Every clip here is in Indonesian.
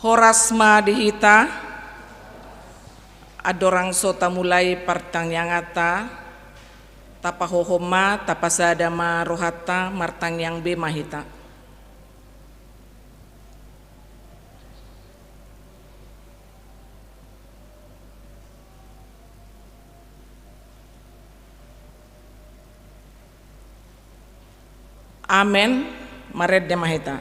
Horasma dihita adorang sota mulai partang yang ata tapahohoma tapasadama rohata martang yang be mahita. Amen, mared de mahita.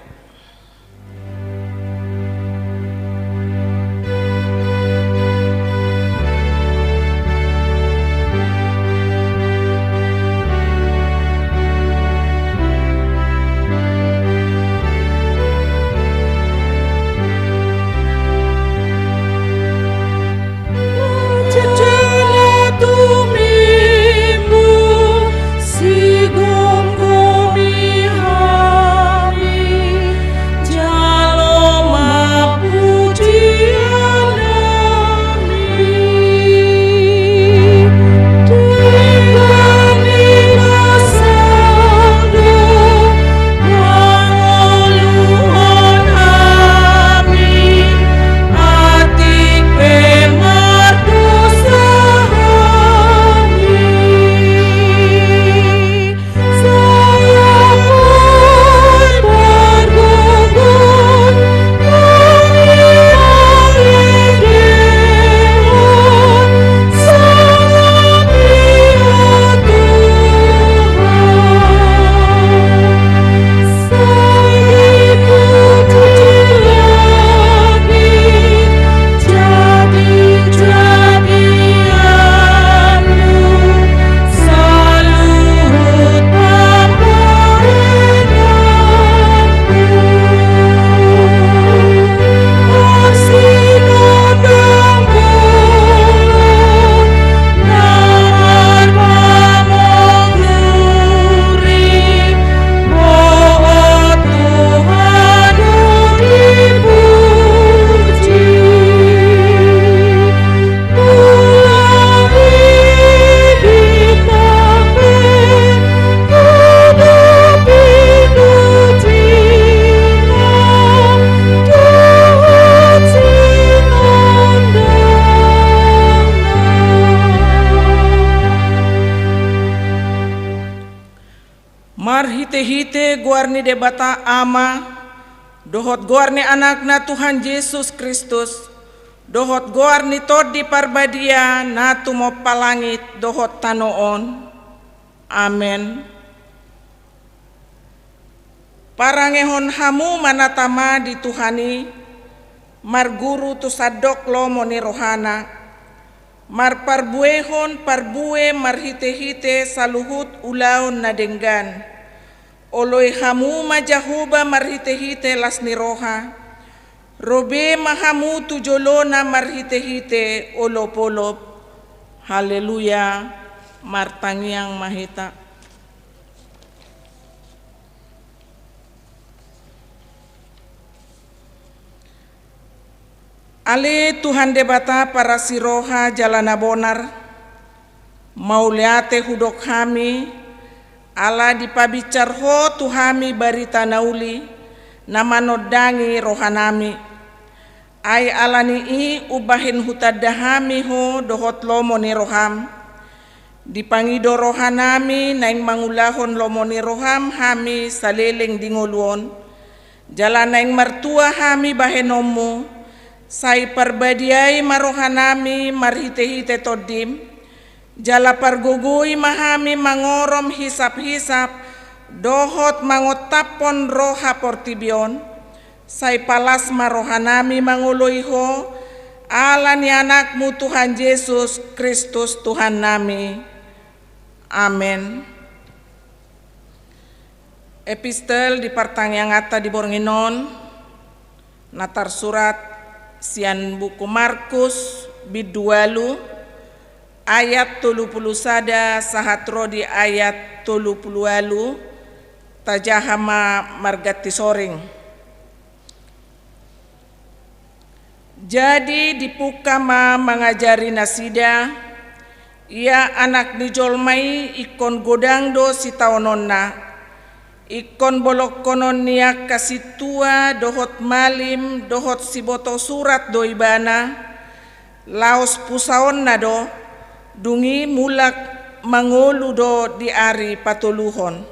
Marhite-hite guarni debata ama, dohot guarni anakna Tuhan Yesus Kristus, dohot guarni todi parbadia natu mo palangit dohot tanoon. Amen. Parangehon hamu manatama di Tuhani, marguru tu sadok lo moni rohana, mar parbuehon parbue marhite-hite saluhut ulaon nadenggan, oloi hamu majahuba marhite-hite lasni roha, robe mahamu tujolona marhite-hite olop-olop. Haleluya, martangiang mahita. Ale Tuhan debata para siroha jalana bonar, mauliate hudok kami, ala dipabicarho tuhami barita nauli, nama nodangi rohanami. Ay alani i ubahin hutadahami ho dohot lomoni roham, dipangido rohanami naing mangulahon lomoni roham hami saleleng dingoluon, jalan naing martua hami bahenomu, sai parbadiai marohanami marhite-hite todim, jala pargugui mahami mangorom hisap-hisap, dohot mangotapon roha portibion, sai palas marohanami manguloiho, ala ni anakmu Tuhan Yesus Kristus Tuhan nami. Amen. Epistel di partang yang ata di Bornginon, natar surat sian buku Markus bidualu ayat 30 sada sahatro di ayat 30 tajahama margati soring. Jadi dipukama mengajari nasida, ia anak nijolmai ikon godangdo si taononna, ikon bolok konon niak kasitua dohot malim dohot siboto surat do ibana laos pusaon na do dungi mulak mangolu do di ari patuluhon.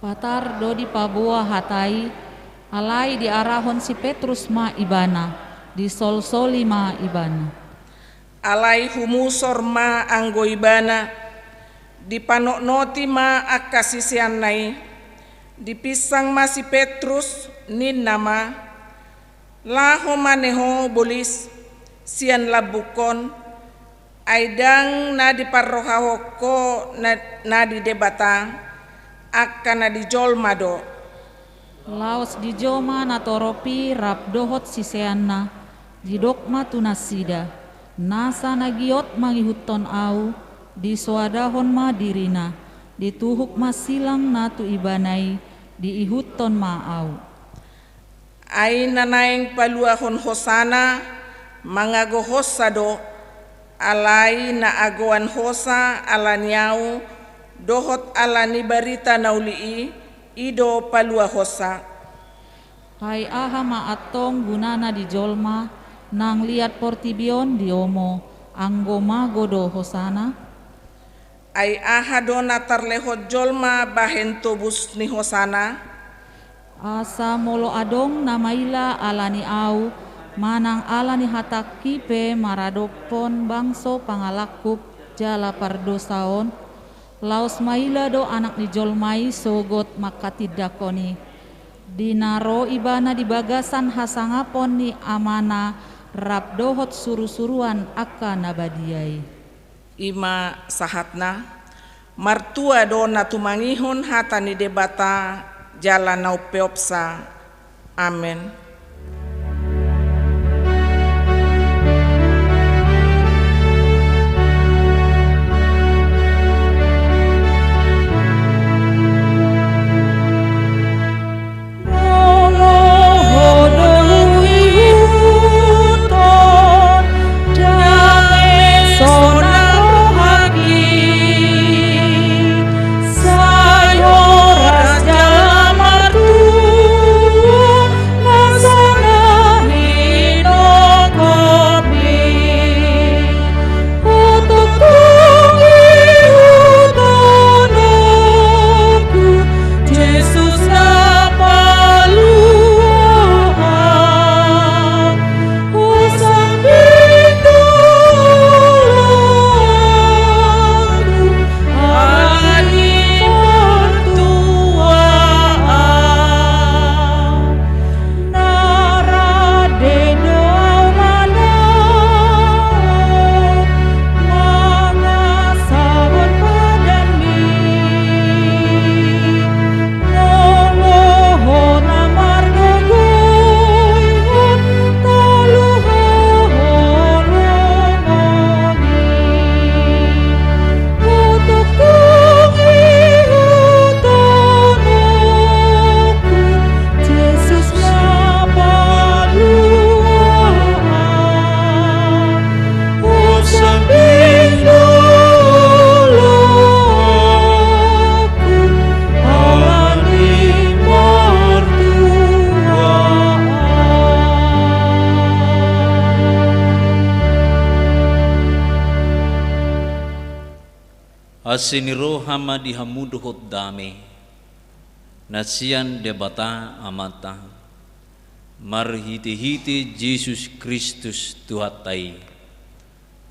Patar do di pabua hatai alai di arahon si Petrus ma ibana di sol-soli ma ibana. Alai humusor ma anggo ibana di panoknoti ma akasisian nai dipisang ma si Petrus nin nama laho maneho bolis sian labukon aidang na di parrohahoko na di debata akan na di jolma do. Laos di joma na toropi rap dohot siseanna di dokma tunasida nasa nagiot mangihuton au di suadahon ma dirina dituhuk ma silang na tu ibanai di ihuton ma au. Ay nanaing paluahon hosana mangago hosa do alai na agoan hosa alanyau dohot alani barita naulii ido palua hosa. Hai aha ma atong gunana di jolma nang liat portibion diomo anggo magodo hosana. Ay aha do natarlehot jolma bahen tobus ni hosana. Asa molo adong namaila alani au manang alani hatak kipe maradopon bangso pangalakup jala pardosaon laos maila do anak ni jolmai sogot makatidakoni dinaro ibana di bagasan hasangapon ni amana rap dohot suru-suruan akan nabadiai. Ima sahatna martua do natumangihon hata ni debata jalan nau peopsa. Amen. Asiniro hama dihamudu hot dame nasian debata amata marhiti-hiti Yesus Kristus Tuhatai.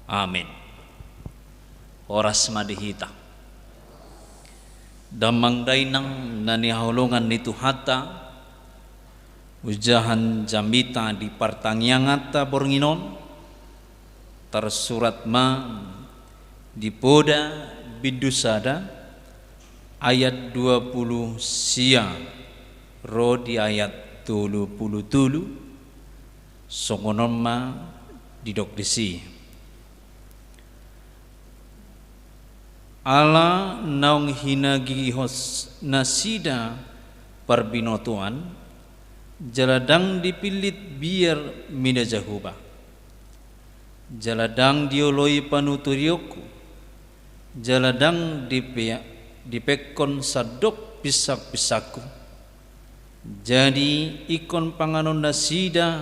Amin. Oras madihita damang dainang nanihulungan ni Tuhata ujahan jamita di partangyangata bornginon tersurat ma di poda bidusada ayat 20 sia ro di ayat 30 songonon ma didok desi ala naung hinagi hos nasida parbinotuan jaladang dipilit biar mina jahuba jaladang dioloi panuturiyoku jaladang dipekon sadok pisak-pisakku. Jadi ikon panganon nasida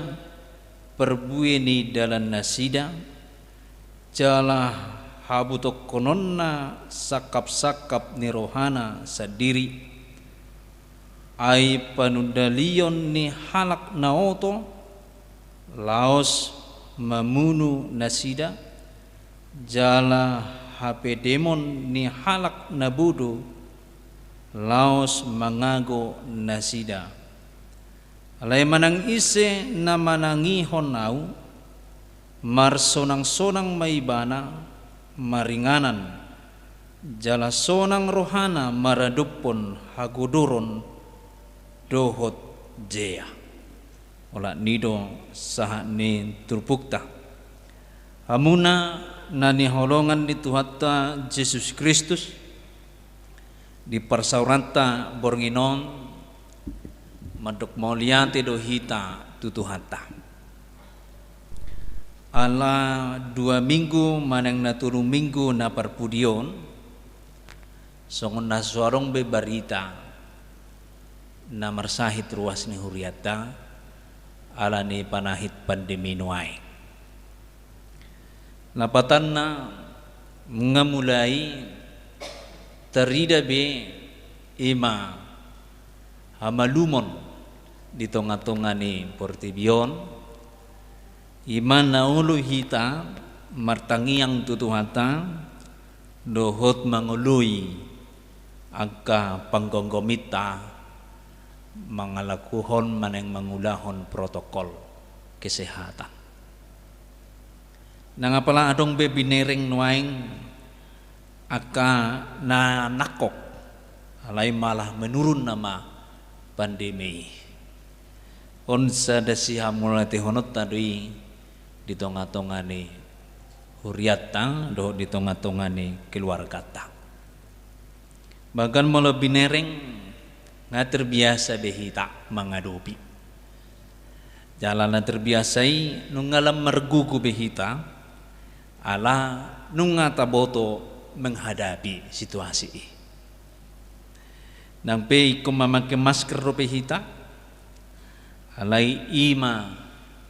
perbueni dalam nasida jala habutok kononna sakap-sakap nirohana sadiri ai panudalion ni halak naoto laos mamunu nasida jala hape demon ni halak nabudu laos mangago nasida alay manang ise na manangihon nau marsonang-sonang maibana maringanan jala sonang rohana maradupon haguduron dohot jea ola nido saha ni turpukta hamuna nani holongan di Tuhatta Yesus Kristus di persauranta bornginon madok mauliate do hita tutuhata ala 2 minggu manang naturu minggu na parpudion songon na suarong bebarita na marsahit ruas ni huriata ala ni panahit pandemi nuai napatan na ngamulai terida be ima hamalumon di tonga-tonga ni portibion ima naulu hita martangiang tutuhata dohot mangului angka panggonggomita mangalakuhon maneng mangulahon protokol kesehatan nangapala adong be binereng nuaing aka na nakok alay malah menurun nama pandemi onsa dasiha mulati honot tadui di tonga-tonga ni huriata do di tonga-tonga ni keluargata bahkan mula binereng nga terbiasa behita mangadopi jalan na terbiasai nungalam mergugu behita ala nunga taboto menghadapi situasi ini. Nang pe ko mamakai masker rope hita alai ima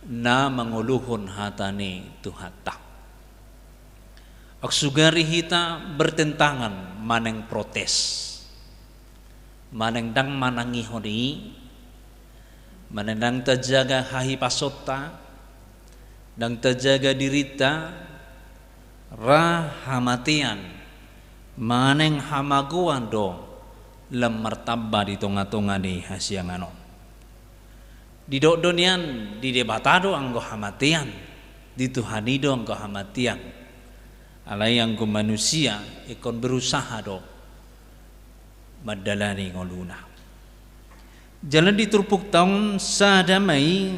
na manguluhon hatani tuhata. Aksugari hita bertentangan maneng protes. Maneng dang manangihoni maneng dang terjaga hahi pasota dang terjaga dirita rahamatian maneng hamaguan do lem martabba di tonga-tonga ni hasiangano di donian di debatado anggo hamatian di tuhanido anggo hamatian alai anggo manusia ikon berusaha do madalani ngoluna jalan diturpuk taun sadamai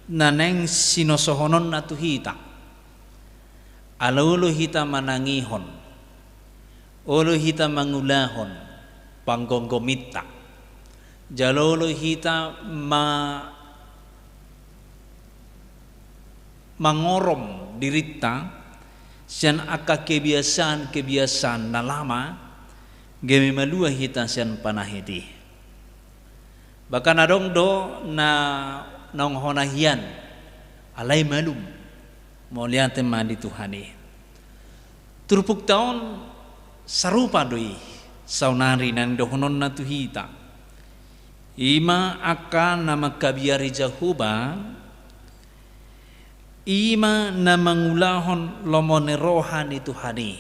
naneng sinosohonon natuhita alulu hita manangihon ulu hita mangulahon panggonggomita jalulu hita mangorom dirita sian aka kebiasaan na lama gemi malua hita sian panahidi bahkan adong do na nonghonahian alai malum mau lihat teman di Tuhani turpuk tahun sarupa doi saunari nang dohonon na tuhita ima akan nama kabiari jahuba ima na mangulahon lomone rohani Tuhani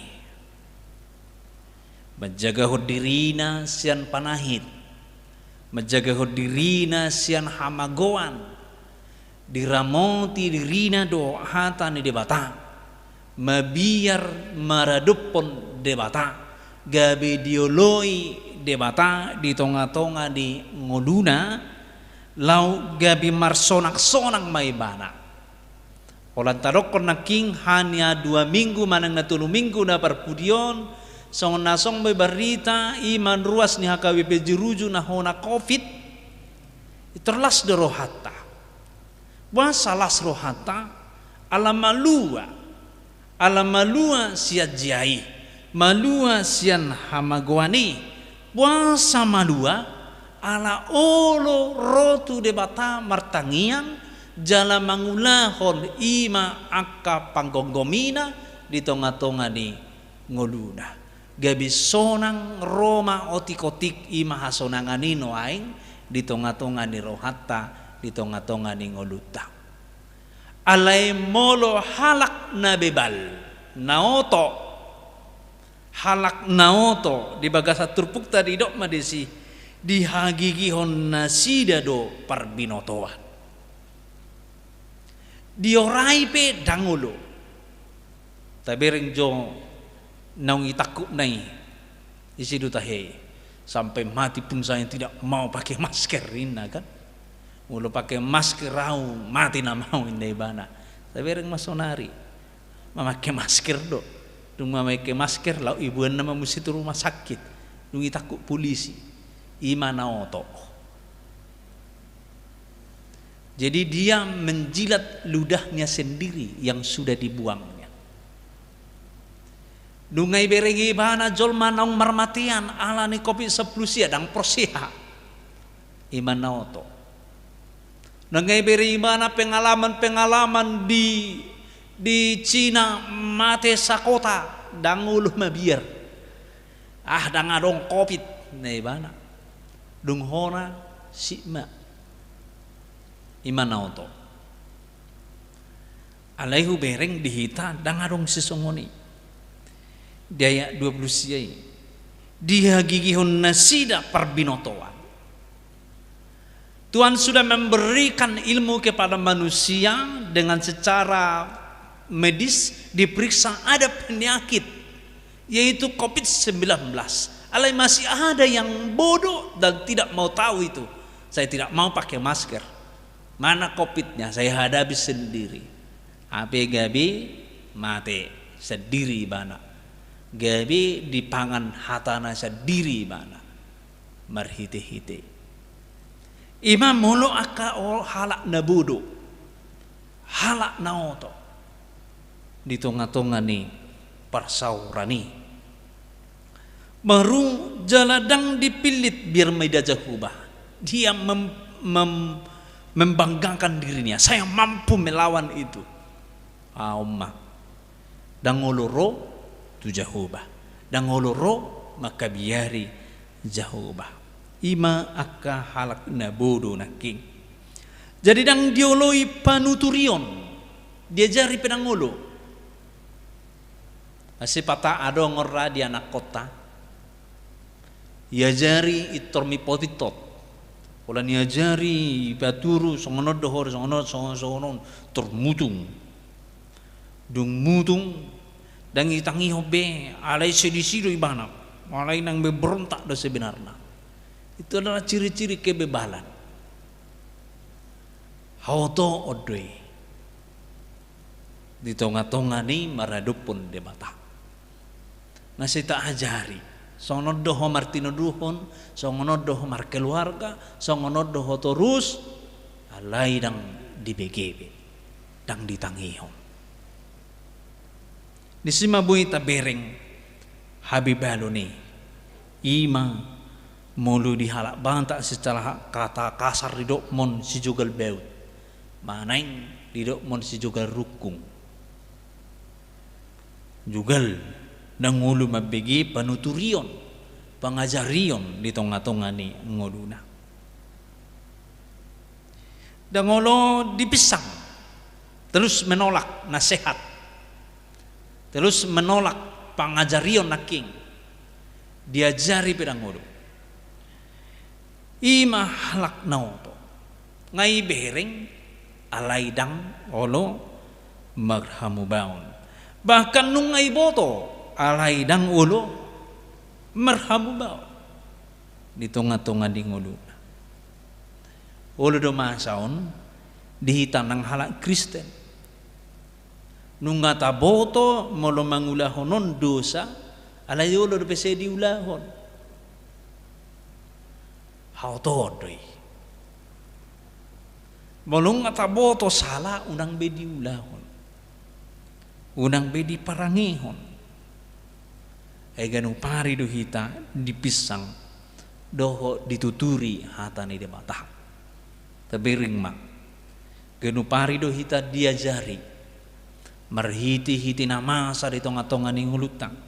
menjaga hodirina sian panahit menjaga hodirina sian hamagoan diramoti dirina do hata ni debata mabiar maradupon debata gabe dioloi debata di tonga-tonga di ngoduna lau gabe marsonak-sonak maibana Olan tarok na king hanya 2 minggu manang na 3 minggu na parpudion song nasong may barita iman ruas ni hakawipe jiruju na hona COVID iterlas de rohata wasalas rohata alamalua siat jai malua sian hamagwani puasa malua ala olo rotu debata martangian jala mangulahon ima akka panggonggomina di tonga-tonga ni ngoluna gabi sonang Roma otik-otik ima hasonanganino aing di tonga-tonga ni rohatta di tonga-tonga ni ngoluta alai molo halak na bebal naoto halak naoto di bagasa turpuk tadi dok madesi dihagigihon nasida do parbinotoan diorai pe dangolo tabereng jo naung itakut nai isidu tahe sampai mati pun saya tidak mau pakai masker ina kan mulu pakai masker rau mati na mau indai bana tabereng masonari memakai masker do dung memakai masker lau ibuan nama mesti tu rumah sakit dung itakut polisi imana oto. Jadi dia menjilat ludahnya sendiri yang sudah dibuangnya. Dungai beregi bana jol manong marmatian ala ni kopi seplusia dang persiha. Iman naoto. Dungai beregi bana pengalaman di Cina mate sakota dang uluh mabiar. Dang adong covid nei bana. Dung hona sima. Iman naoto alaihu bereng dihita dangarong sesongoni daya 20 siai dia gigihun nasida parbinotoan. Tuhan sudah memberikan ilmu kepada manusia dengan secara medis diperiksa ada penyakit yaitu COVID-19. Alai masih ada yang bodoh dan tidak mau tahu itu. Saya tidak mau pakai masker. Mana COVID-nya saya hadapi sendiri. Ape gabi mati sendiri bana. Gabi dipangan hatana sendiri bana. Marhite-hite. Imam mulu aka halak nabudu. Halak naoto. Di tonga-tonga ni parsaurani. Baru jaladang dipilit biar meida jahubah. Dia membanggakan dirinya, saya mampu melawan itu. Umma dangoloro tu jahubah, dangoloro maka biari jahubah. Ima akka halak nabodo naking. Jadi dang dioloi panuturion, diajari pedangolo. Asipata ado ngorra di anak kota, iajari itormi potitot. Kalau niajari baturu songono dohor songono termutung dung mutung dan itangi hobe alai sedisido ibana alai nang berontak do sebenarnya itu adalah ciri-ciri kebebalan hauto odoi di tonga-tonga ni maradupun debata nasi tak ajari songono doho martino duhon songono doho mar keluarga songono doho terus alai dang di BGB dang ditangihon disima bui tabereng habibaluni ima mulu dihalak banta secara kata kasar didok mon si jugal beut manaing didok mon si jugal rukung jugal nangulu mabegi panuturion pangajarion di tonga-tonga ni ngoluna dangolo dipisang terus menolak nasihat terus menolak pangajarion naking diajari pedangolo ima halak naoto ngai bereng alaidang olo maghamu baun bahkan nungai boto alai dang ulo merhamu bau di tonga-tonga di ngulu ulo do masaon dihitan nang halak Kristen nunga taboto molo mangulahonon dosa alai ulo do pese diulahon hautodoi molo taboto salah unang bedi ulahon unang bedi parangihon ganu pari do hita dipisang doho dituturi hatani de bata tabiring mak genupari do hita diajari marhiti-hiti namasa di tonga-tonga ni ngulutang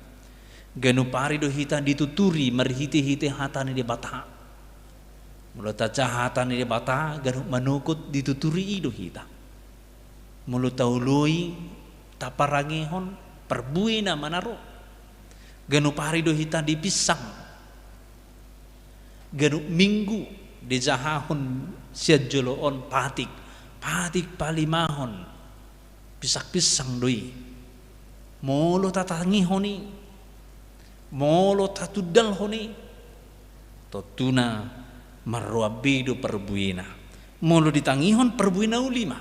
genupari do hita dituturi marhiti-hiti hatani de bata mulut taca hatani de bata ganu manukut dituturi do hita mulut taului taparangihon perbuina manaro genupari do hita dipisang ganu minggu di jahahon siajoloon patik palimahon pisak-pisang doi molo tatangi honi molo tatudal honi totuna marwabido perbuina molo ditangihon perbuina ulima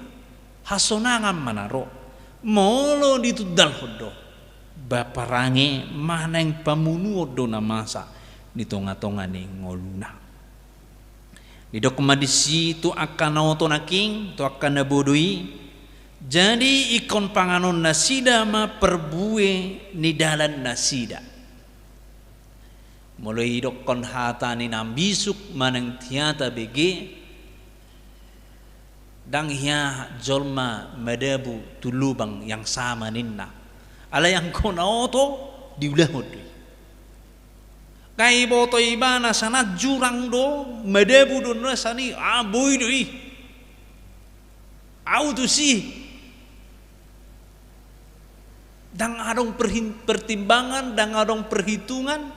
hasonangan manaro molo ditudal hodo baparange maneng pamunuo do namasa di tonga-tonga ni ngoluna di dokumadisi tu akan nauto naking tu akan nabodoi jadi ikon panganon nasida ma perbue ni dalan nasida mulai dokon hata ni nambisuk maneng tiata bege dang hia jolma madabu tulubang yang sama ninna ala yang konauto diulahod kai boto ibana sana jurang do medebu do nasani aboy do i au tu si dang adong pertimbangan dang adong perhitungan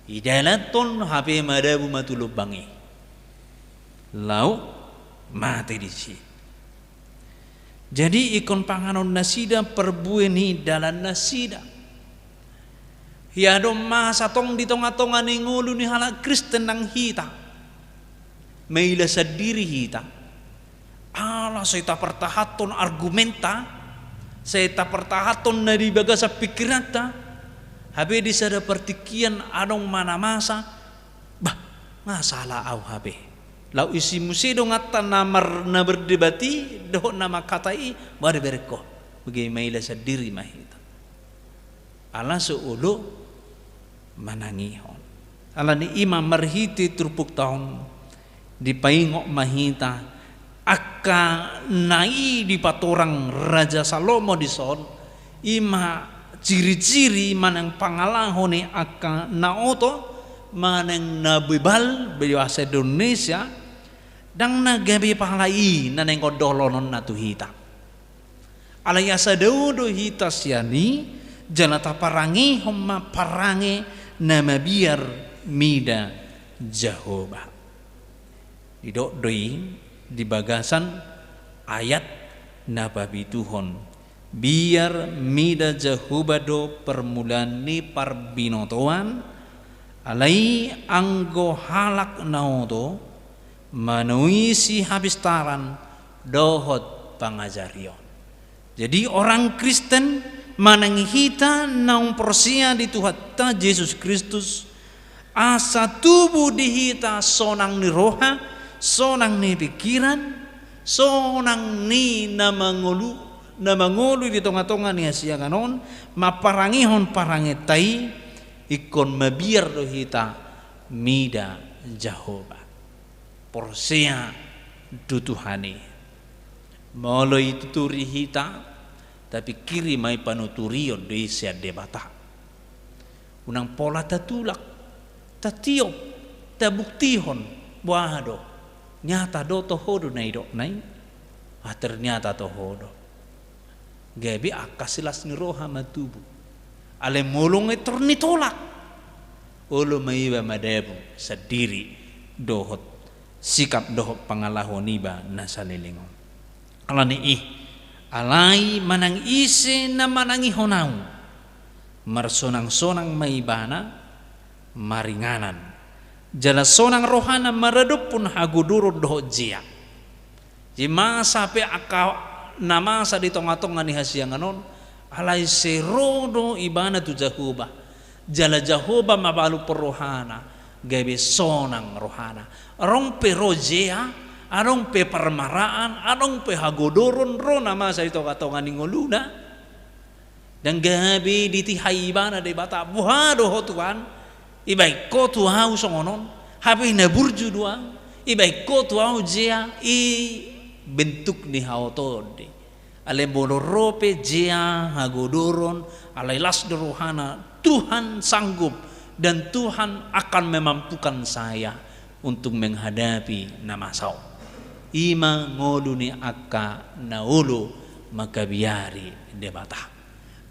idalaton hape medebu matulubangi lau mati di si jadi ikon panganon nasida perbueni dalan nasida ya do masa tong di tonga-tonga ni ngulu ni hala Kristen nang hita maila sa diri hita ala sa ita pertahaton argumenta sa ita pertahaton na di baga sa pikirata habe di sada pertikian adong mana masa bah masalah au habe lau isi musido ngata namar na berdebati doh nama katai bare berko bagai maila sa diri mahita ala seulu manangihon ala ni imam marhiti turpuk taon di paingok mahita akka nai di patorang Raja Salomo di son ima ciri-ciri manang pangalahone akka naoto manang nabibal bahasa Indonesia dang nagabi pahalai naneng kodolonon natu hita ala yasa daudo hita siani janata parangi homma parangi nama biar mida Jehovah didok doi di bagasan ayat nababi Tuhon biar mida Jehovah do permulani parbinotoan alai anggo halak naoto manuisi habis taran dohot pangajarion jadi orang Kristen mananghita naung porsia di Tuhan ta Yesus Kristus asa tubuh dihita sonang ni roha sonang ni pikiran sonang ni namangulu di tonga-tonga ni Asia kanon maparangihon parangetai ikon mabiar dohita mida Jehovah porsia du Tuhani moloi tuturi hita tapi kiri mai panuturion di sia debata unang pola tatulak tatiop tabuktihon wado nyata do tohodo nai do nai ternyata tohodo gabi akasilas ni roha matubu ale molong eternitolak olo maiba madebu sadiri dohot sikap dohot pangalahoniba nasalilingon alani alai manang ise na manangi honau marsonang-sonang maibana maringanan jala sonang rohana maredup pun haguduro doho jia jima sape aka namasa di tonga-tonga ni hasianganon alai serodo ibana tu Jehovah jala Jehovah mabalu perrohana gabe sonang rohana rong perojea arong pe permaraan arong pe hagodoron ro nama sa ito katongan ningoluna dan gabi ditihai bana de bata buhado hotuan ibay ko tu hau songonon Habi na burju dua ibai ko tu au jia i bentuk ni haotode ale bolorope jia hagodoron alai las rohana. Tuhan sanggup dan Tuhan akan memampukan saya untuk menghadapi nama sau. Ima ngoduni akka naulu makabiari debata.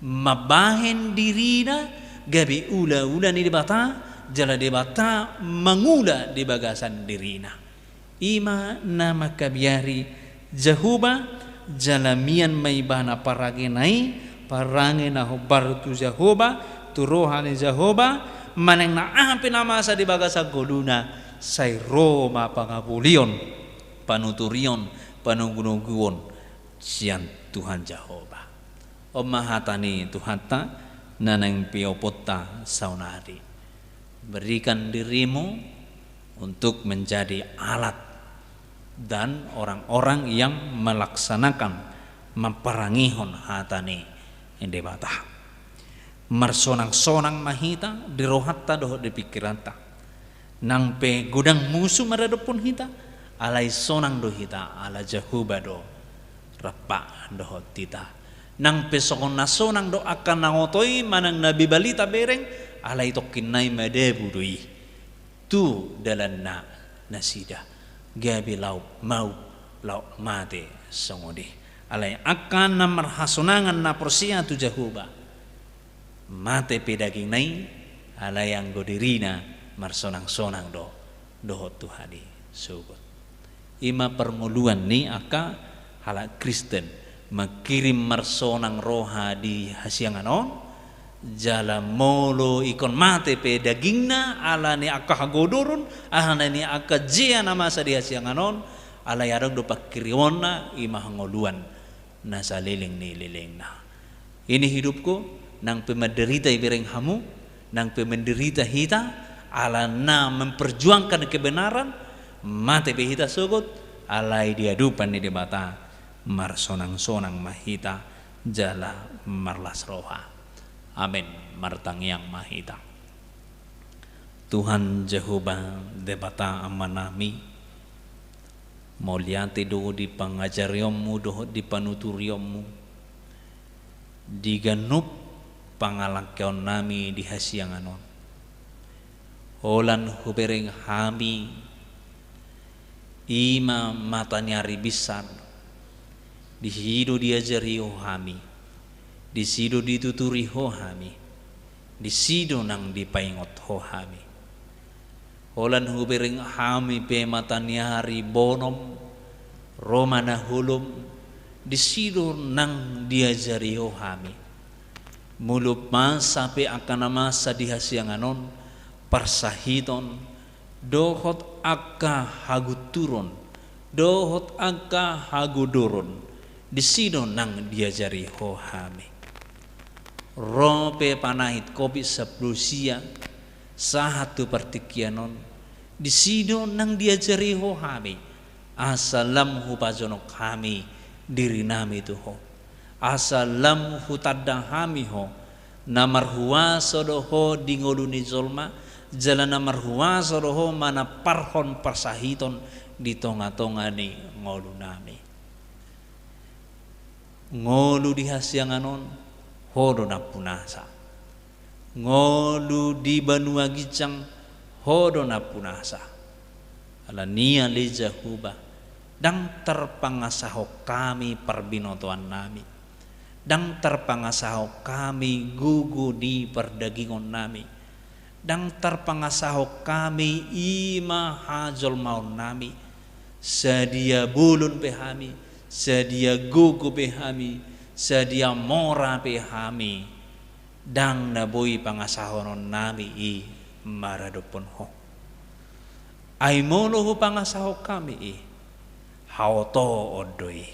Mabahen dirina gabi ula-ula ni debata. Jala debata mangula di bagasan dirina. Ima nama kabiari Jehuba jalamian maibana paragenai parangena hobar tu Jehuba turohane Jehuba maneng na ampe nama sa di bagasa goluna say Roma pangabulion panuturion panugunuguon sian Tuhan Jehuba. O mahatani Tuhanta nanang piopota saunari. Berikan dirimu untuk menjadi alat dan orang-orang yang melaksanakan memperangihon hatani debata. Marsonang-sonang mahita dirohatta doh di pikiranta. Nang pe gudang musuh maradopun hita alai sonang do hita ala Jehuba do rapa doh tita. Nang pe sonang do akan nangotoi manang nabi balita bereng alai tokinai madebu doi tu dalanna nasida gabi lau mau lau mate songodi alai akan namar hasonangan na persia tu Jehuba mate pedaging nai alai yang godirina marsonang-sonang do Tuhani sugot ima permuluan ni aka halak Kristen makirim marsonang roha di hasianganon jala molo ikon mate pe dagingna ala ni akka hagodorun ala ni akka jia nama sa dia sianganon ala yarog do pakiriona ima hangoluan na sa liling ni liling na. Ini hidupku nang pemenderita ibireng hamu nang pemenderita hita ala na memperjuangkan kebenaran mate pe hita sogot alai dia dupan ni debata marsonang-sonang mahita jala marlas roha. Amin martang yang mahita. Tuhan Jehovah debata amanami moliati do di pangajaryomu do di panuturyomu diganup pangalakyon nami di hasianganon holan hubereng hami ima matanya ribisan dihido diajari hami di sido dituturi ho hami di sido nang dipaingot ho hami holan hubering hami pe matanyari bonom romana hulum di sido nang diajari ho hami mulup masa pe akan masa di hasianganon parsahiton dohot akka haguturun dohot akka hagudurun di sido nang diajari ho hami rope panahit kopi seplusia sahatu partikianon di sido nang diajari ho hami asalam hu pajonok kami diri nami tu ho asalam hu tadda hami ho namar huwa sodoho dingoluni zolma jalan namar huwa sodoho mana parhon parsahiton di tonga-tonga ni ngolu nami ngolu di hasianganon hodo na punasa ngolu di Banua Gicang hodo na punasa ala nia le Jehuba dang terpangasaho kami perbinotoan nami dang terpangasaho kami gugu di perdagingon nami dang terpangasaho kami ima hajol maun nami sedia bulun pehami sedia gugu pehami sedia mora pehami dang naboi pangasahonon nami i maradopon ho ay molo ho pangasaho kami i haoto odoi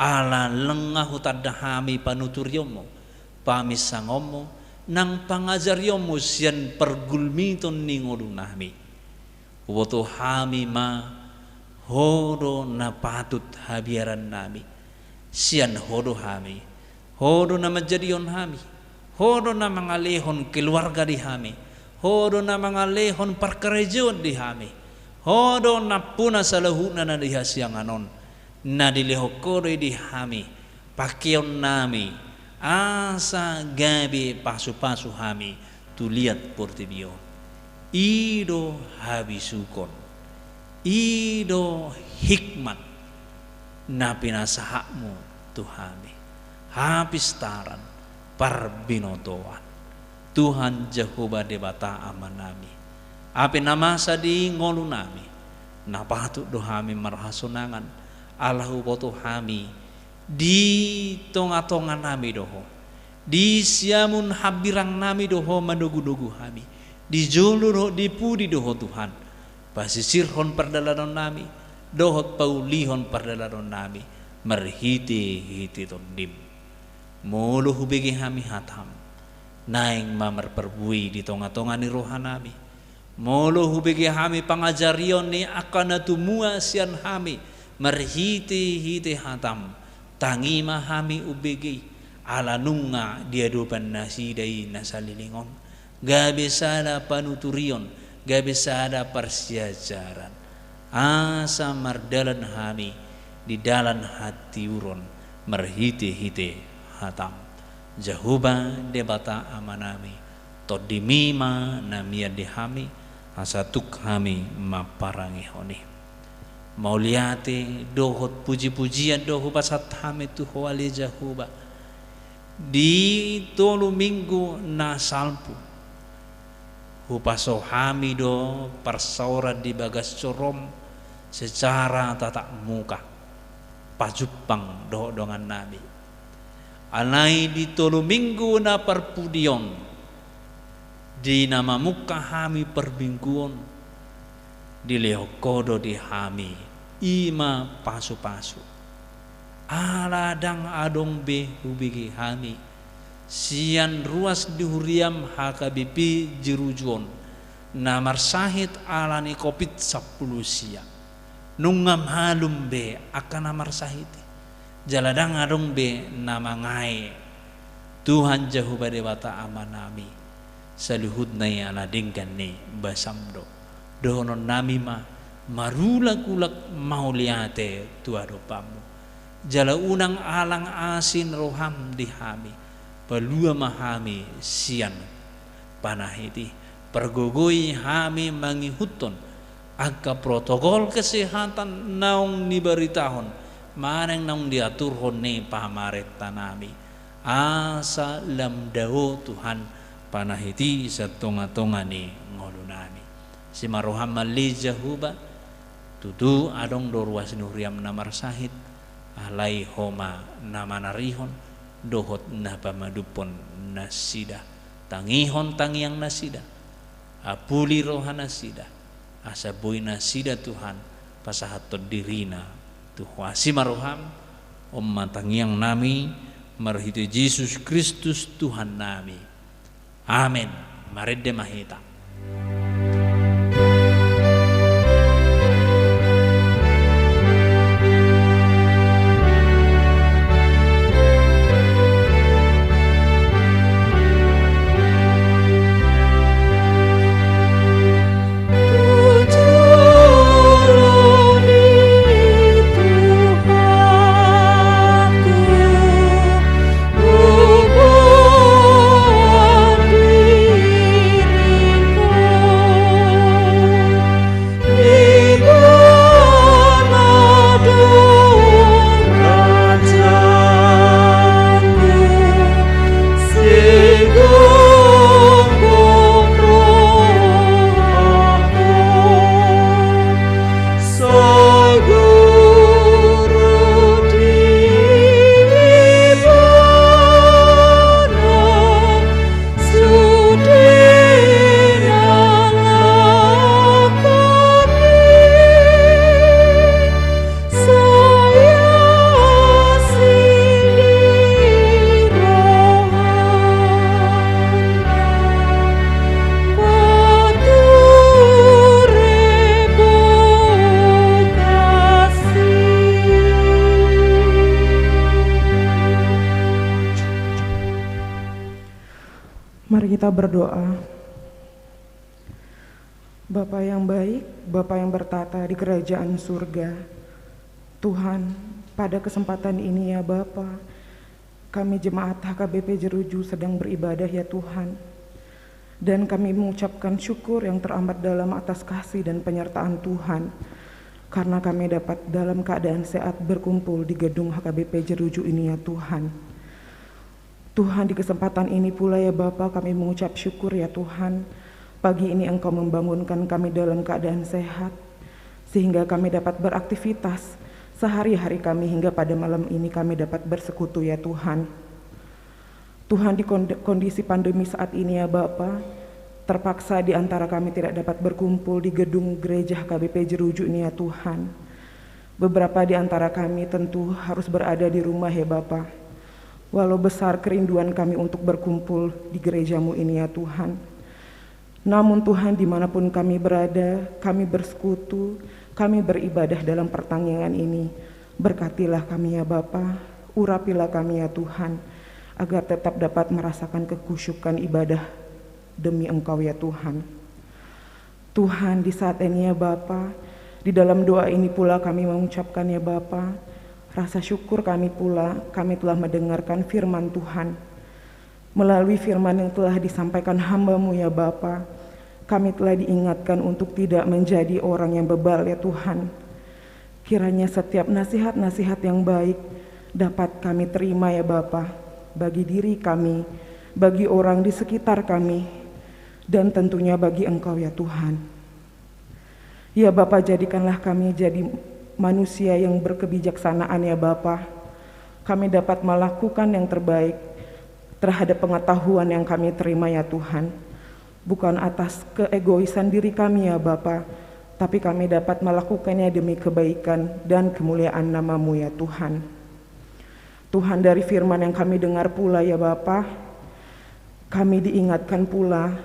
ala lengah hutadahami panuturyomo pamisangomo nang pangajaryomo sian pergulmiton ningodu nami woto hami ma hodo na patut habiaran nami sian hodo hami hodo na majadion hami hodo na mangalihon keluarga di hami hodo na mga lehon parkarejon di hami, hodo na puna sa lahuna na di hasyang anon, na dilihokore di hami, pakyon nami, asa gabi pasu-pasu hami, tuliat portibio, ido habisukon, ido hikmat, na pinasahakmo tuhami, hapistaran, parbinotoan, Tuhan Jehovah debata amanami, api namasa di ngolu nami, napatu dohami marhasunangan, Allahu boto hami, di tonga-tonga nami doho, di siamun habirang nami doho madugu-dugu hami, di jolur di pudi doho Tuhan, pasisirhon perdalanon nami, dohot paulihon perdalanon nami, merhiti-hiti tondim, mulu hubigi hami hatam, naing mamar perbui di tonga-tonga ni rohan nami, mulu hubigi hami pangajarion ni akana tumua sian hami, merhiti-hiti hatam, tangima hami ubigi, ala nunga diadupan nasidai nasalilingon, gabisada panuturion, gabisada persiajaran, asa mardalan hami di dalan hati uron, merhiti-hiti hatam, Jehovah debata amanami, todimima namia dihami, asatuk hami maparangi honi. Mauliate dohot puji-pujian dohu pasat hami tuho ali Jehovah, di tolu minggu na salpu, hupaso hami do persaurat di bagas corom secara tatap muka, pajupang doh dongan nabi. Alai di tolu minggu na perpudion, di nama muka hami perbingguon, di leokodo di hami, ima pasu-pasu. Aladang adong be hubigi hami, sian ruas dihuriam hakabipi jirujuon, namar sahit alani kopit 10 siang. Nungam halum be akan namar sahiti. Jaladang adong be nama ngai Tuhan Jehovah dewata amanami saluhud na ala dinggan ni basamdo dohonon nami ma marulak-ulak mauliate tuado pamu jala unang alang asin roham di hami palua mahami sian panahiti pergogoi hami mangihuton agka protokol kesehatan naung nibaritahon manang nang diatur hone pamaret tanami asa lamdao Tuhan panahiti sa tonga-tonga ni ngolunami si maroham mali Jehovah tutu adong dorwas nuriam namar sahit alai homa namanarihon dohot na pamadupon nasida tangihon tangiang nasida apuli rohana sida asaboy nasida Tuhan pasahatot dirina Tuhuasi maroham matangiyang nami marhiti Yesus Kristus Tuhan nami. Amen. Maredde mahita. Mari kita berdoa. Bapa yang baik, Bapa yang bertata di kerajaan surga. Tuhan, pada kesempatan ini ya Bapa, kami jemaat HKBP Jeruju sedang beribadah ya Tuhan. Dan kami mengucapkan syukur yang teramat dalam atas kasih dan penyertaan Tuhan, karena kami dapat dalam keadaan sehat berkumpul di gedung HKBP Jeruju ini ya Tuhan. Tuhan, di kesempatan ini pula ya Bapa, kami mengucap syukur ya Tuhan. Pagi ini Engkau membangunkan kami dalam keadaan sehat, sehingga kami dapat beraktivitas sehari-hari kami hingga pada malam ini kami dapat bersekutu ya Tuhan. Tuhan, di kondisi pandemi saat ini ya Bapa, terpaksa di antara kami tidak dapat berkumpul di gedung gereja HKBP Jeruju ini ya Tuhan. Beberapa di antara kami tentu harus berada di rumah ya Bapa. Walau besar kerinduan kami untuk berkumpul di gereja-Mu ini ya Tuhan. Namun Tuhan, dimanapun kami berada, kami bersekutu, kami beribadah dalam pertandingan ini. Berkatilah kami ya Bapa, urapilah kami ya Tuhan, agar tetap dapat merasakan kekhusyukan ibadah demi Engkau ya Tuhan. Tuhan, di saat ini ya Bapa, di dalam doa ini pula kami mengucapkan ya Bapa, rasa syukur kami pula, kami telah mendengarkan firman Tuhan. Melalui firman yang telah disampaikan hamba-Mu ya Bapa, kami telah diingatkan untuk tidak menjadi orang yang bebal ya Tuhan. Kiranya setiap nasihat-nasihat yang baik dapat kami terima ya Bapa, bagi diri kami, bagi orang di sekitar kami, dan tentunya bagi Engkau ya Tuhan. Ya Bapa, jadikanlah kami jadi manusia yang berkebijaksanaan ya Bapa. Kami dapat melakukan yang terbaik terhadap pengetahuan yang kami terima ya Tuhan. Bukan atas keegoisan diri kami ya Bapa, tapi kami dapat melakukannya demi kebaikan dan kemuliaan nama-Mu ya Tuhan. Tuhan, dari firman yang kami dengar pula ya Bapa, kami diingatkan pula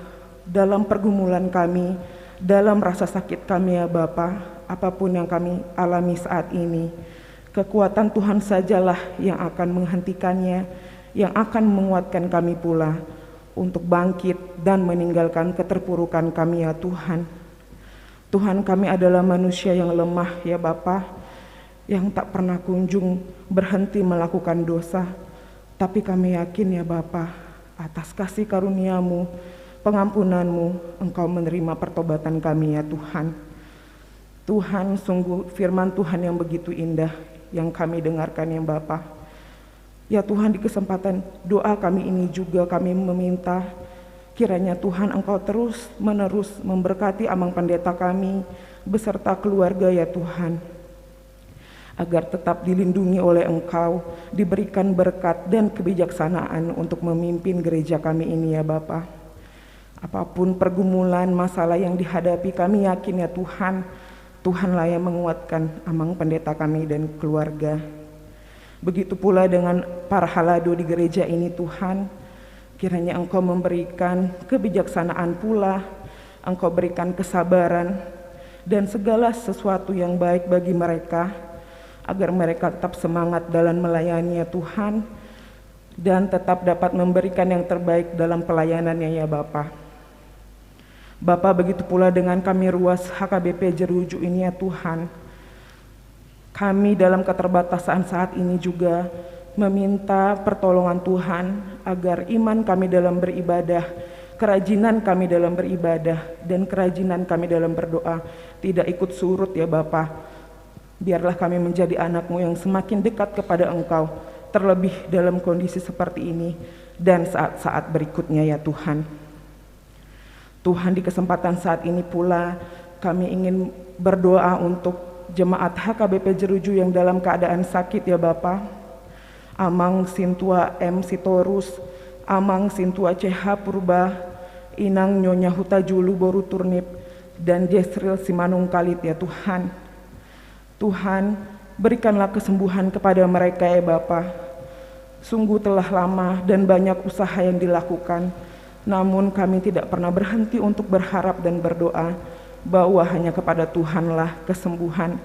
dalam pergumulan kami, dalam rasa sakit kami ya Bapa, apapun yang kami alami saat ini, kekuatan Tuhan sajalah yang akan menghentikannya, yang akan menguatkan kami pula untuk bangkit dan meninggalkan keterpurukan kami ya Tuhan. Tuhan, kami adalah manusia yang lemah ya Bapa, yang tak pernah kunjung berhenti melakukan dosa. Tapi kami yakin ya Bapa, atas kasih karunia-Mu, pengampunan-Mu, Engkau menerima pertobatan kami ya Tuhan. Tuhan, sungguh firman Tuhan yang begitu indah yang kami dengarkan ya Bapa. Ya Tuhan, di kesempatan doa kami ini juga kami meminta kiranya Tuhan Engkau terus menerus memberkati Amang Pendeta kami beserta keluarga ya Tuhan, agar tetap dilindungi oleh Engkau, diberikan berkat dan kebijaksanaan untuk memimpin gereja kami ini ya Bapa. Apapun pergumulan masalah yang dihadapi, kami yakin ya Tuhan, Tuhanlah yang menguatkan Amang Pendeta kami dan keluarga. Begitu pula dengan para halado di gereja ini Tuhan, kiranya Engkau memberikan kebijaksanaan pula, Engkau berikan kesabaran dan segala sesuatu yang baik bagi mereka, agar mereka tetap semangat dalam melayani ya Tuhan, dan tetap dapat memberikan yang terbaik dalam pelayanannya ya Bapa. Bapa, begitu pula dengan kami ruas HKBP Jeruju ini ya Tuhan. Kami dalam keterbatasan saat ini juga meminta pertolongan Tuhan agar iman kami dalam beribadah, kerajinan kami dalam beribadah, dan kerajinan kami dalam berdoa tidak ikut surut ya Bapa. Biarlah kami menjadi anak-Mu yang semakin dekat kepada Engkau, terlebih dalam kondisi seperti ini dan saat-saat berikutnya ya Tuhan. Tuhan, di kesempatan saat ini pula kami ingin berdoa untuk jemaat HKBP Jeruju yang dalam keadaan sakit ya Bapa. Amang Sintua M. Sitorus, Amang Sintua CH Purba, Inang Nyonya Huta Julu Boru Turnip, dan Jesril Simanung Kalit ya Tuhan. Tuhan, berikanlah kesembuhan kepada mereka ya Bapa. Sungguh telah lama dan banyak usaha yang dilakukan, namun kami tidak pernah berhenti untuk berharap dan berdoa bahwa hanya kepada Tuhanlah kesembuhan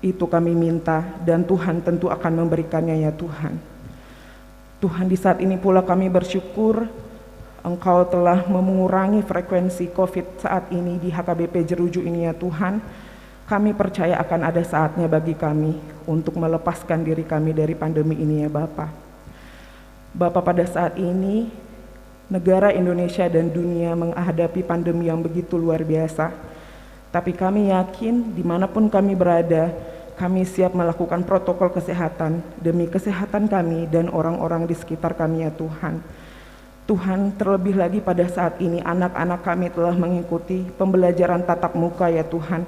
itu kami minta, dan Tuhan tentu akan memberikannya ya Tuhan. Tuhan, di saat ini pula kami bersyukur Engkau telah mengurangi frekuensi COVID saat ini di HKBP Jeruju ini ya Tuhan. Kami percaya akan ada saatnya bagi kami untuk melepaskan diri kami dari pandemi ini ya Bapa. Bapa, pada saat ini negara Indonesia dan dunia menghadapi pandemi yang begitu luar biasa. Tapi kami yakin dimanapun kami berada, kami siap melakukan protokol kesehatan demi kesehatan kami dan orang-orang di sekitar kami ya Tuhan. Tuhan, terlebih lagi pada saat ini anak-anak kami telah mengikuti pembelajaran tatap muka ya Tuhan.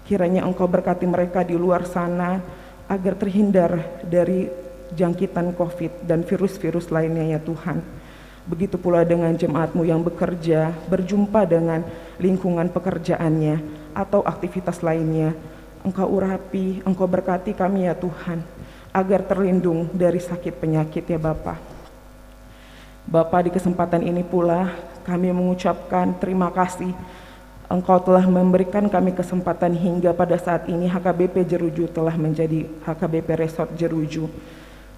Kiranya Engkau berkati mereka di luar sana agar terhindar dari jangkitan COVID dan virus-virus lainnya ya Tuhan. Begitu pula dengan jemaat-Mu yang bekerja, berjumpa dengan lingkungan pekerjaannya atau aktivitas lainnya. Engkau urapi, Engkau berkati kami ya Tuhan, agar terlindung dari sakit penyakit ya Bapa. Bapa, di kesempatan ini pula kami mengucapkan terima kasih. Engkau telah memberikan kami kesempatan hingga pada saat ini HKBP Jeruju telah menjadi HKBP Resort Jeruju.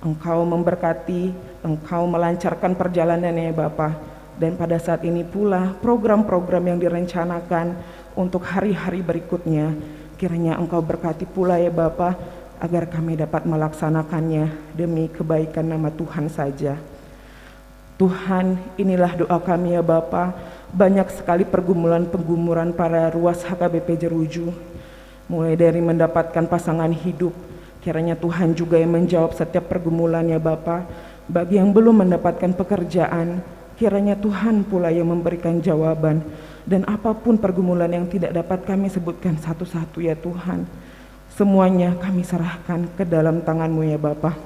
Engkau memberkati, Engkau melancarkan perjalanannya ya Bapa. Dan pada saat ini pula program-program yang direncanakan untuk hari-hari berikutnya, kiranya Engkau berkati pula ya Bapa, agar kami dapat melaksanakannya demi kebaikan nama Tuhan saja. Tuhan, inilah doa kami ya Bapa. Banyak sekali pergumulan-pergumulan para ruas HKBP Jeruju, mulai dari mendapatkan pasangan hidup. Kiranya Tuhan juga yang menjawab setiap pergumulan ya Bapa. Bagi yang belum mendapatkan pekerjaan, kiranya Tuhan pula yang memberikan jawaban. Dan apapun pergumulan yang tidak dapat kami sebutkan satu-satu ya Tuhan, semuanya kami serahkan ke dalam tangan-Mu ya Bapa.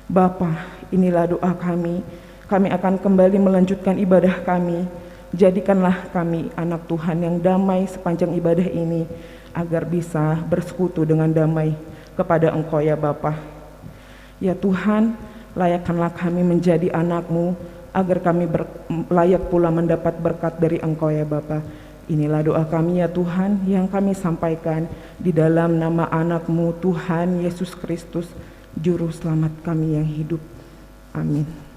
Bapa, inilah doa kami. Kami akan kembali melanjutkan ibadah kami. Jadikanlah kami anak Tuhan yang damai sepanjang ibadah ini, agar bisa bersekutu dengan damai kepada Engkau ya Bapa. Ya Tuhan, layakkanlah kami menjadi anak-Mu, agar kami layak pula mendapat berkat dari Engkau ya Bapa. Inilah doa kami ya Tuhan, yang kami sampaikan di dalam nama anak-Mu Tuhan Yesus Kristus, Juru Selamat kami yang hidup. Amin.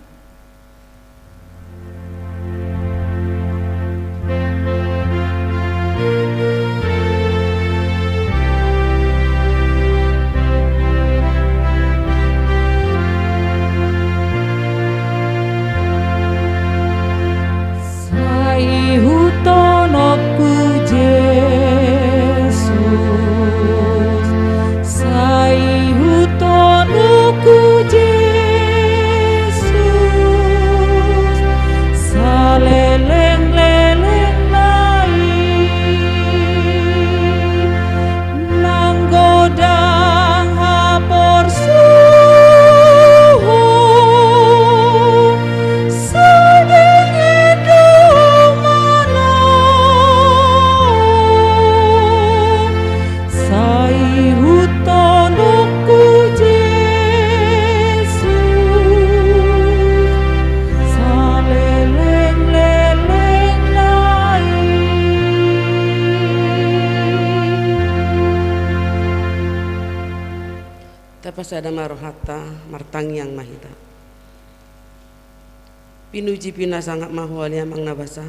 Tapasada marohata martang yang mahita. Pinuji pina sangat mahwalia mang nabasa.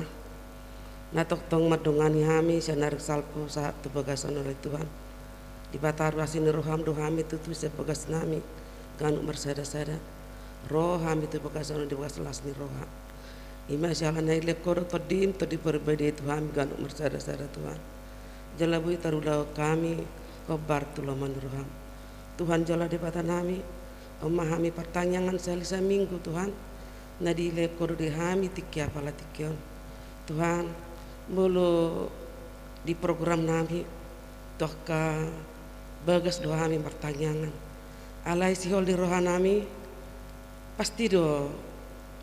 Natoktong madungani hami sanar salpo saat tebagasan oleh Tuhan. Di batar wasin roham dohami tutu sebagas nami kanu bersada-sada. Roh hami tebagasan di bagas lasni roha. Ima jalan naik koro todim to di berbeda Tuhan kanu bersada-sada Tuhan. Jalabui tarulau kami kobar tulaman roham. Tuhan jala di bata nami, memahami pertanyaan selisa minggu Tuhan, nadi lekor di hami tikia pala tikion. Tuhan, mulu di program nami, tohka bagas doa hami pertanyaan. Alai sihol di roha nami, pasti do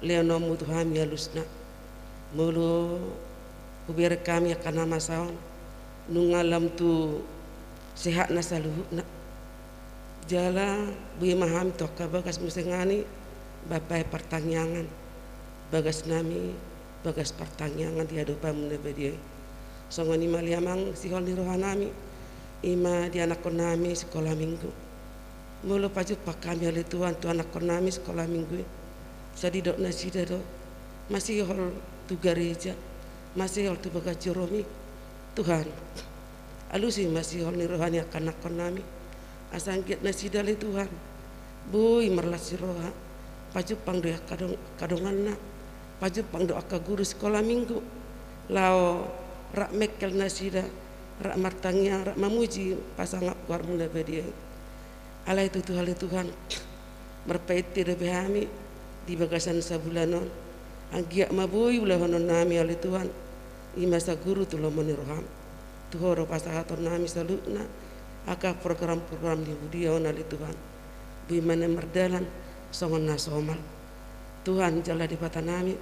leonomu Tuhan ya lusna. Mulu kubir kami akan nama saon, nungalam tu sehat nasaluhuk na. Jala bui maham toka bagas musengani bapai pertanyaan bagas nami bagas pertanyaan di adopa munebedi songoni maliamang sihol di rohanami ima di anak nami sekolah minggu mulu pajut pakami oleh Tuhan tu anak nami sekolah minggu jadi dok nasida do masih hol tu gereja, masih hol tu baga Jeromi, Tuhan. Alusi masih hol ni rohani akan nami, asangkiat nasi dali Tuhan. Bui merlasi roha, paju pang doa kadongan na, paju pang doa ka guru sekolah minggu, lao rak mekel nasida, rak martangnya, rak mamuji pasang war mula bedia. Ala itu Tuhan, merpaiti lebih kami di bagasan sabulanon, anggiak mabui ulah honon nami oleh Tuhan, imasa guru tulo meniroham, tuhoro pasahaton nami salutna, aka program-program di budia oleh Tuhan. Bui mana merdalan songon nasomal Tuhan jala di patanami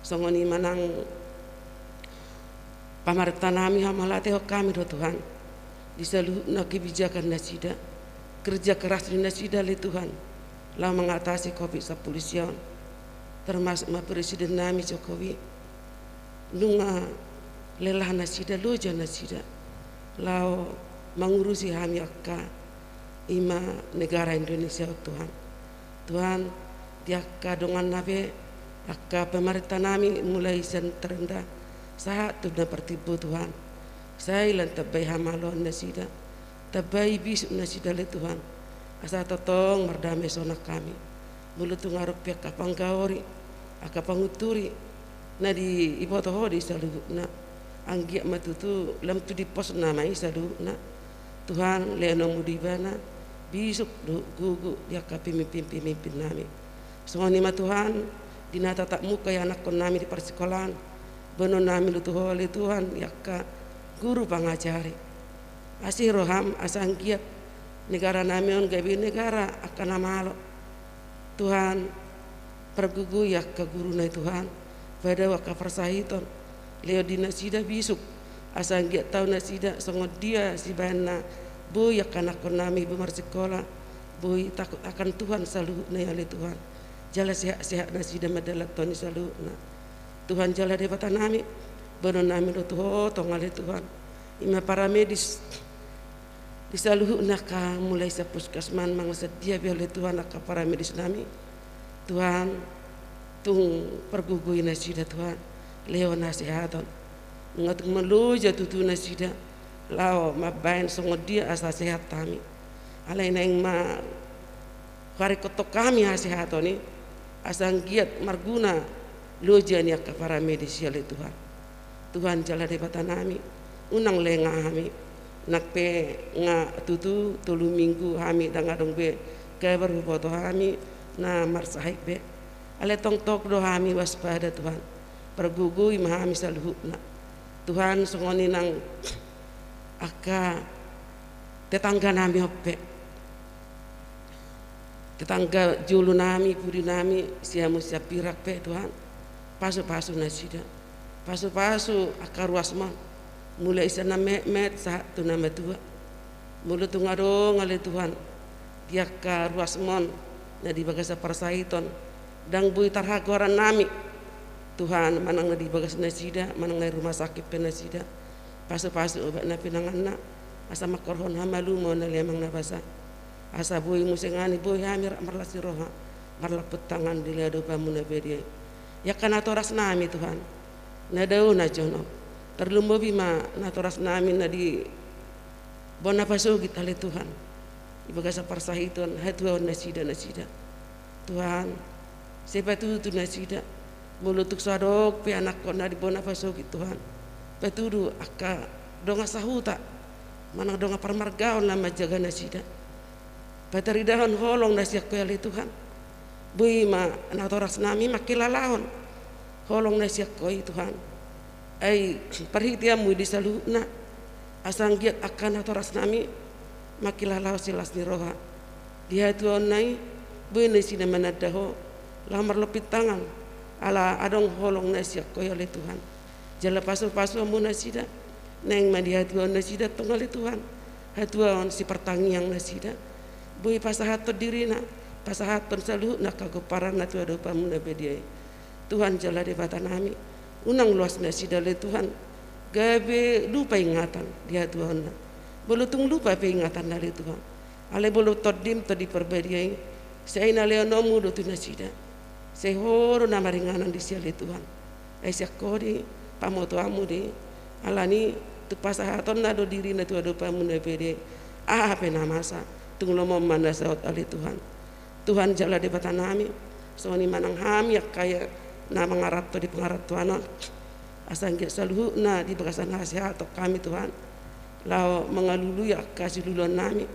songon imanang pamartanami hamalate kami do Tuhan disaluhna kebijakan nasida kerja keras di nasida le Tuhan lah mengatasi Covid sepolisian termasuk Presiden nami Jokowi nunga lelah nasida loja nasida lao mengurusi kami akka ima negara Indonesia Tuhan dia kadongan nabe akka pemerintah nami mulai sen terendah saat tu na pertipu Tuhan saya lan tabai hamalon nasida tabai bisu nasida le Tuhan asa totong merdame sona kami mulut tu ngarep pihak kapang gaori aka panguturi na di ibotoho di saluna anggia matutu lam tu di pos namai saluna Tuhan leano mudibana bisuk gugu dia ka pemimpin nami. Semua nima Tuhan dinata tak muka ya anak kon nami di persekolahan. Benon nami lu tuhole Tuhan ya ka guru pangajari. Asih roham asangkiat negara nami on gabi negara akan namalo. Tuhan pergugu ya ka guru na Tuhan. Pada waka persahiton leo dinasida bisuk asangkiat tahu nasida songot dia si bana boy akan aku nami bemar sekolah boy takut akan Tuhan selalu na yale Tuhan jala sehat nasida madalak toni selalu na Tuhan jala debata nami benon nami do tuho tongale Tuhan ima para medis disaluhu naka mulai sa puskesman mangsa dia biale Tuhan naka para medis nami Tuhan tung pergugui nasida Tuhan leo nasihaton ngatuk meluja tutu nasida lao mabain songo dia asa sehat kami alai neng ma kari kotok kami sehatoni asang giat marguna loja ni ka para medis ya Tuhan jala debata nami unang lenga kami nakpe nga tutu tulu minggu kami dangadong be kabar boto kami na marsahik be ale tong tok do kami waspada Tuhan pergugui mahami saluhna Tuhan songoni nang aka tetangga nami hoppe tetangga julu nami puri nami siamu siapirak pe Tuhan pasu nasida pasu aka ruasman mulai sana met saat tu nama tua mulut tu ngadong ale Tuhan dia ka ruasman na di bagasa persaiton dang bui tarhagoran nami Tuhan manang na di bagas nasida manang na rumah sakit penasida pasu obat na pinanganna asa makorhon hamalu mo na lemang na basa asa boy musengani boy hamir marlasi roha marlaput tangan di ledo pamu na bedia ya kana toras nami Tuhan na daun na jono terlumbo bima na toras nami na di bona pasu kita le Tuhan ibaga sa parsahiton hatwa nasida Tuhan sepatu tu nasida mulutuk sadok pe anak ko na di bona pasu Tuhan petudu aka donga sahuta manang donga parmargaon lama jaga nasida pataridahan holong nasiak ko yali Tuhan bui ma natoras nami makilalahon holong nasiak ko Tuhan ay parhitiamu di saluna asang giat akan natoras nami makilalah silas ni roha dia tuon nai bui nasida manadaho lamar lepit tangan ala adong holong nasiak ko yali Tuhan jala pasu amu nasida neng mandi hatuan nasida tongale Tuhan hatuan si pertangiang nasida bui pasahaton dirina pasahaton saluh nak kagoparan na tuado pamu na bedia Tuhan jala de bata nami unang luas nasida le Tuhan gabe lupa ingatan di hatuan bolutung lupa peingatan na le Tuhan ale bolu todim to di perbedia saina leonomu do tu nasida sehoro na maringanan di siali Tuhan ai siakodi pamotoamu di alani tu pasahaton na do diri na tu ado pamuna pede apa namasa tunglo momanda saut ali Tuhan Tuhan jala de batanami soni manang hami kaya na mangaratto di pengarattuana asangge saluhu na di bagasan nasihat kami Tuhan lao mengalulu ya kasih luluan nami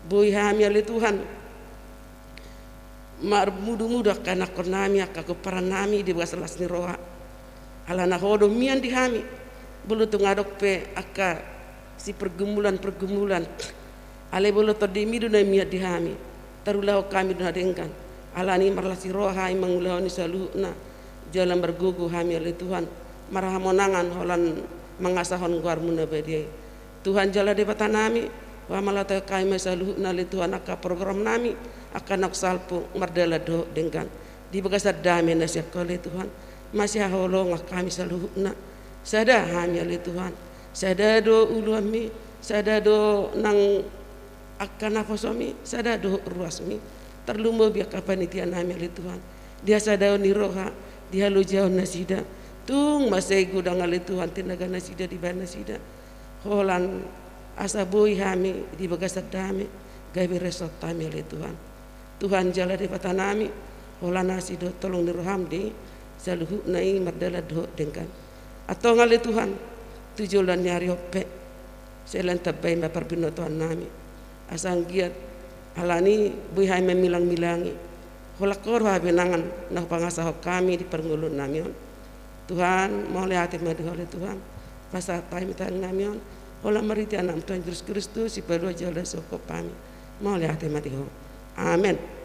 boy hami ali Tuhan mar mudu-mudu kana kornami akaku paranami di bagas lasni roha ala na hodo mian di hami bulu tu ngadok pe aka si pergumulan ale bulu to di midu na miat di hami tarulah kami duna dengkan ala ni marlasi roha imang ulahoni saluhna jalan bergugu hami ali Tuhan marahamonangan holan mangasahon guarmuna bedie Tuhan jala de batanami wa malata kai masaluhna ali Tuhan aka program nami akan nak salpu mardala do dengkan di bagasar dame nasihat kole Tuhan masih holong kami saluhna sada hami ali Tuhan sada do uluami sada do nang akan nafosomi sada do ruasmi terlumo biak panitia nami ali Tuhan dia sada ni roha dia lu jauh nasida tung masai gudang ali Tuhan tinaga nasida di bana nasida holan asa boy hami di bagasar dame gawe resot tami ali Tuhan jala de patanami holan nasi do tolong niroham de saluhu nai mardala do dengkan atau ngale Tuhan tujulan nyari ope selan tabai ma parbino Tuhan nami asang giat alani boy hai memilang-milangi holakor ha benangan nah pangasah kami di perngulun namion Tuhan mau lihat madi oleh Tuhan pasal time tang namion hola mariti anam Tuhan Yesus Kristus si perlu jala soko pami mau lihat madi ho amen.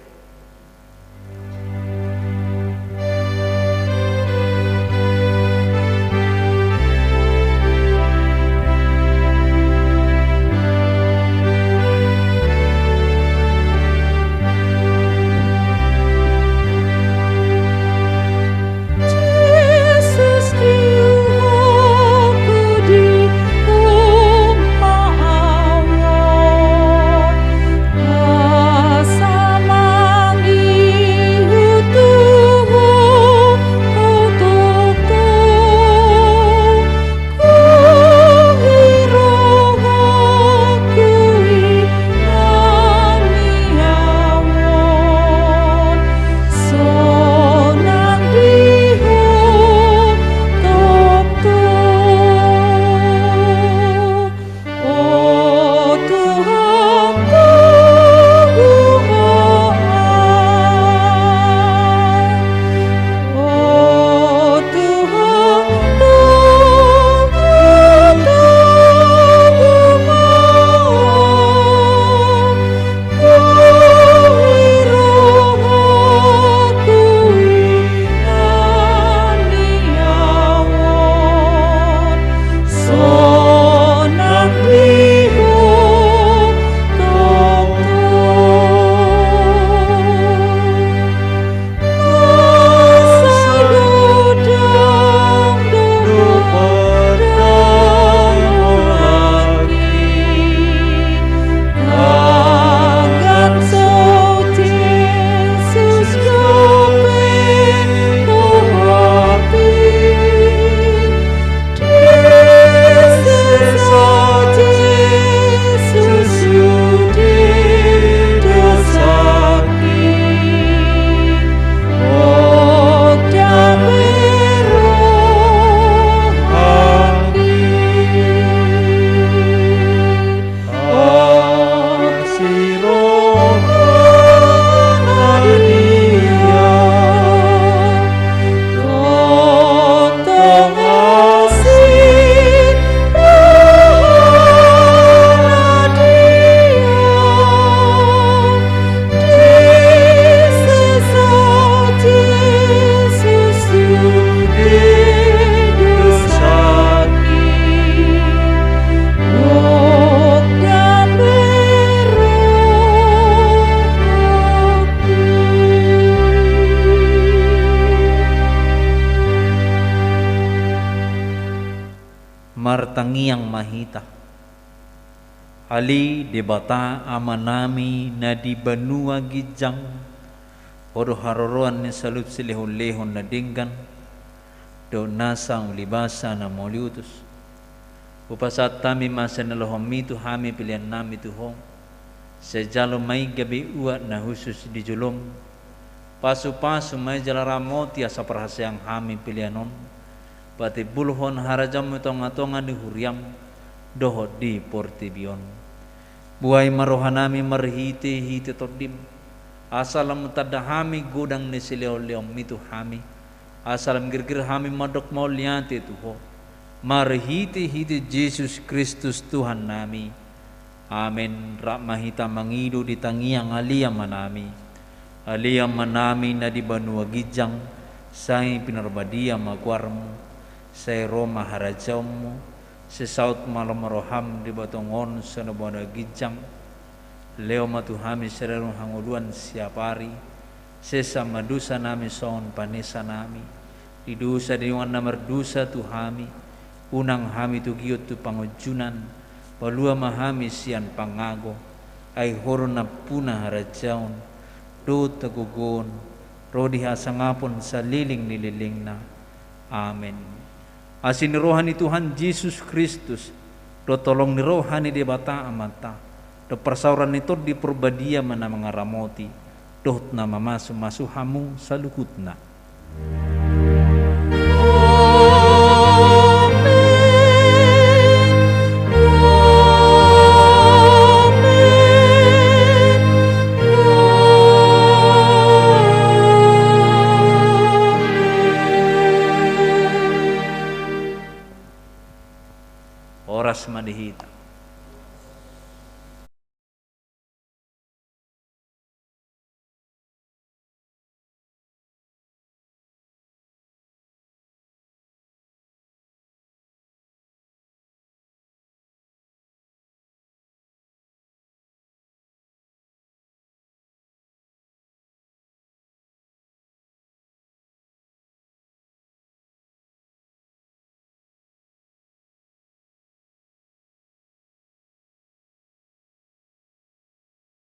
martangiang mahita ali debata amanami na di benua gijang Horo haroroan ni salut silihon-lihon na dinggan, do nasang libasa na moliutus. Upasat tami masa nalohom hami pilihan nami tuhong. Sejalo may gabi uat na husus di julom. Pasu-pasu may jalaramoti asa perhasyang hami pilihanon. Pati bulhon harajam itong-atongan di huriam. Dohot di portibion. Buhay marohanami marhiti-hiti tordim. Asalam tadahami gudang ni sileo-leong mitu hami. Asalam girgir hami madok mauliante tuho. Marhiti-hiti Jesus Kristus Tuhan nami. Amen. Rahmahita mangido di tangiang aliyam manami. Aliyam manami na di banua gijang. Say pinarbadiya magwarmo. Say Roma harajawmo. Say saut malam roham di batongon sa nabana gijang. Leo matuhami sererong hanguluan siapari. Sesa madusa nami son panesa nami. Di dusa diwan na merdusa tuhami. Unang hami tu giyot tu pangujunan. Palua mahami sian pangago. Ay horo na puna harajaon. Do tagugon. Rodi hasangapon sa liling nililing na. Amen. Asin ni rohani Tuhan Yesus Kristus. Do tolong ni rohani di bata amata. Do persauran nito di perbadia mana mengaramoti. Doht na mamasu-masu hamu sa lukut na. Oras manihita.